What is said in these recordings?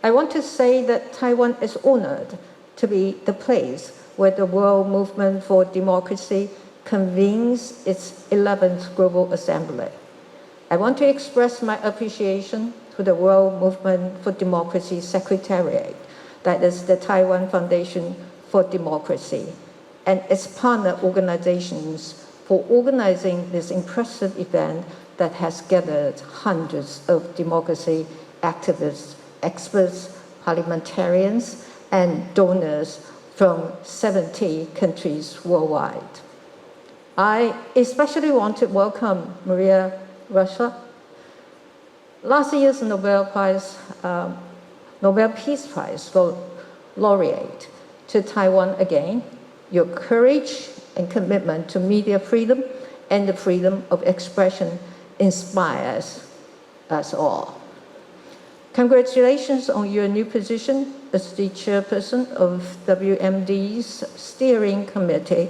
I want to say that Taiwan is honored to be the place where the World Movement for Democracy convenes its 11th Global Assembly. I want to express my appreciation to the World Movement for Democracy Secretariat, that is the Taiwan Foundation for Democracy, and its partner organizations for organizing this impressive event that has gathered hundreds of democracy activists, experts, parliamentarians, and donors from 70 countries worldwide. I especially want to welcome Maria Ressa, last year's Nobel Peace Prize laureate, to Taiwan again. Your courage and commitment to media freedom and the freedom of expression inspires us all. Congratulations on your new position as the chairperson of WMD's steering committee.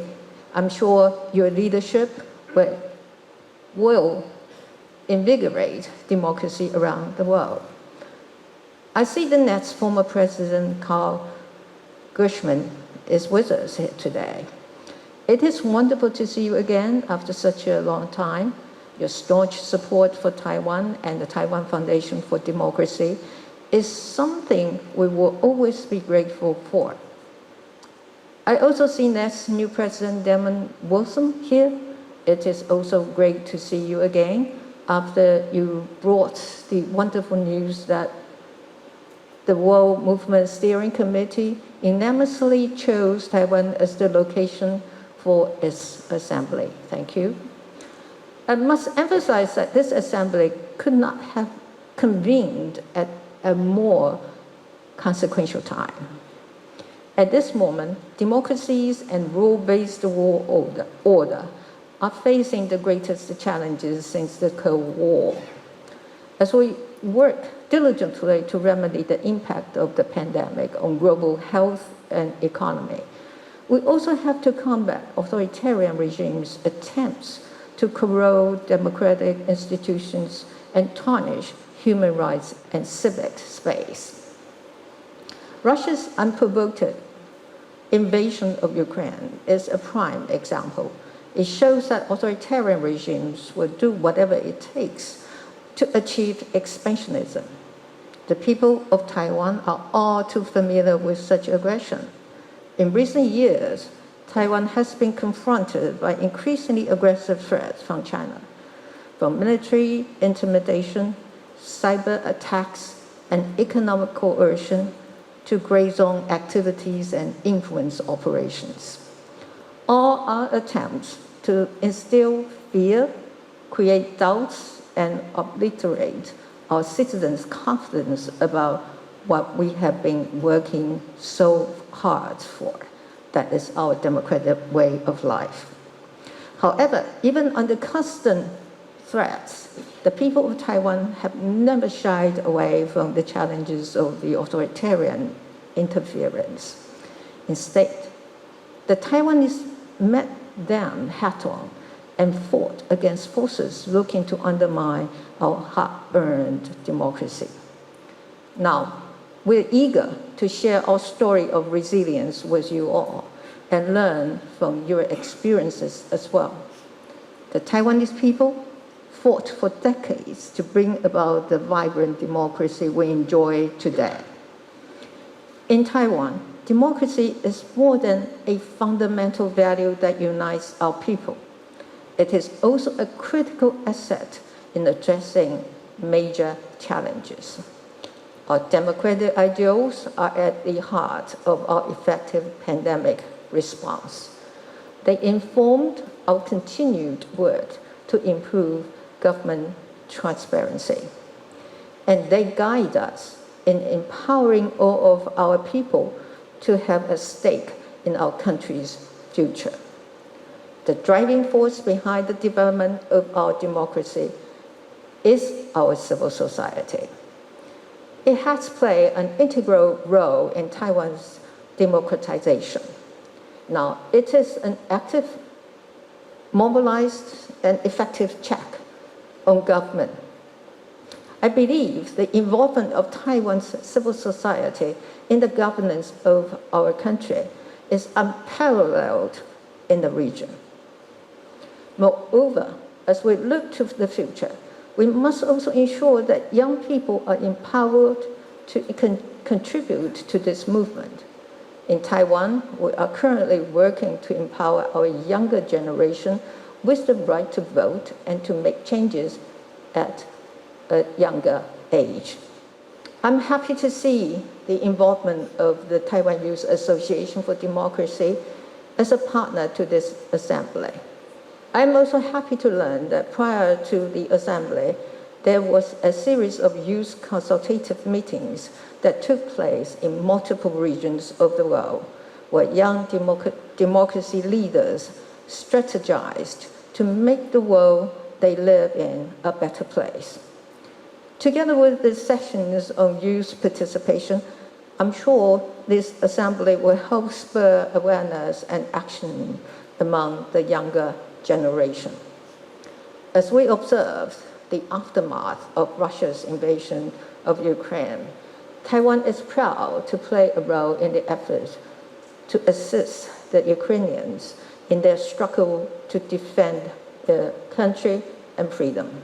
I'm sure your leadership will invigorate democracy around the world. I see the next former President Carl Gershman is with us here today. It is wonderful to see you again after such a long time. Your staunch support for Taiwan and the Taiwan Foundation for Democracy is something we will always be grateful for. I also see next new President Damon Wilson here. It is also great to see you again after you brought the wonderful news that the World Movement Steering Committee unanimously chose Taiwan as the location for its assembly. Thank you. I must emphasize that this assembly could not have convened at a more consequential time. At this moment, democracies and rule-based world order are facing the greatest challenges since the Cold War. As we work diligently to remedy the impact of the pandemic on global health and economy, we also have to combat authoritarian regimes' attempts to corrode democratic institutions and tarnish human rights and civic space. Russia's unprovoked invasion of Ukraine is a prime example. It shows that authoritarian regimes will do whatever it takes to achieve expansionism. The people of Taiwan are all too familiar with such aggression. In recent years, Taiwan has been confronted by increasingly aggressive threats from China, from military intimidation, cyber attacks, and economic coercion to gray zone activities and influence operations. All are attempts to instill fear, create doubts, and obliterate our citizens' confidence about what we have been working so hard for. That is our democratic way of life. However, even under constant threats, the people of Taiwan have never shied away from the challenges of the authoritarian interference. Instead, the Taiwanese met them head-on and fought against forces looking to undermine our hard-earned democracy. Now, we're eager to share our story of resilience with you all and learn from your experiences as well. The Taiwanese people fought for decades to bring about the vibrant democracy we enjoy today. In Taiwan, democracy is more than a fundamental value that unites our people. It is also a critical asset in addressing major challenges. Our democratic ideals are at the heart of our effective pandemic response. They informed our continued work to improve government transparency. And they guide us in empowering all of our people to have a stake in our country's future. The driving force behind the development of our democracy is our civil society. It has played an integral role in Taiwan's democratization. Now, it is an active, mobilized, and effective check on government. I believe the involvement of Taiwan's civil society in the governance of our country is unparalleled in the region. Moreover, as we look to the future, we must also ensure that young people are empowered to contribute to this movement. In Taiwan, we are currently working to empower our younger generation with the right to vote and to make changes at a younger age. I'm happy to see the involvement of the Taiwan Youth Association for Democracy as a partner to this assembly. I'm also happy to learn that prior to the assembly, there was a series of youth consultative meetings that took place in multiple regions of the world, where young democracy leaders strategized to make the world they live in a better place. Together with the sessions on youth participation, I'm sure this assembly will help spur awareness and action among the younger generation. As we observe the aftermath of Russia's invasion of Ukraine, Taiwan is proud to play a role in the effort to assist the Ukrainians in their struggle to defend their country and freedom.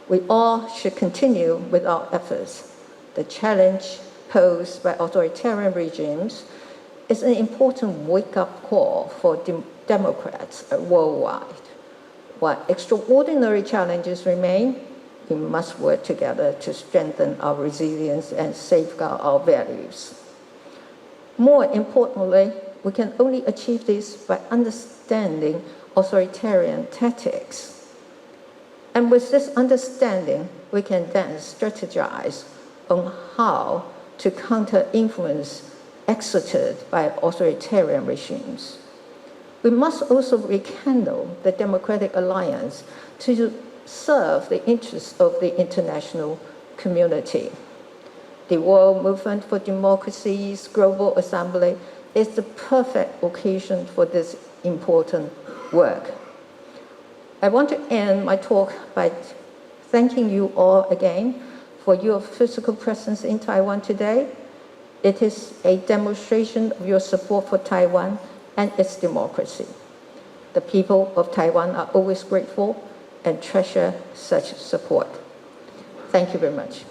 We all should continue with our efforts. The challenge posed by authoritarian regimes is an important wake-up call for democrats worldwide. While extraordinary challenges remain, we must work together to strengthen our resilience and safeguard our values. More importantly, we can only achieve this by understanding authoritarian tactics. And with this understanding, we can then strategize on how to counter influence exerted by authoritarian regimes. We must also rekindle the democratic alliance to serve the interests of the international community. The World Movement for Democracy's Global Assembly is the perfect occasion for this important work. I want to end my talk by thanking you all again for your physical presence in Taiwan today. It is a demonstration of your support for Taiwan and its democracy. The people of Taiwan are always grateful and treasure such support. Thank you very much.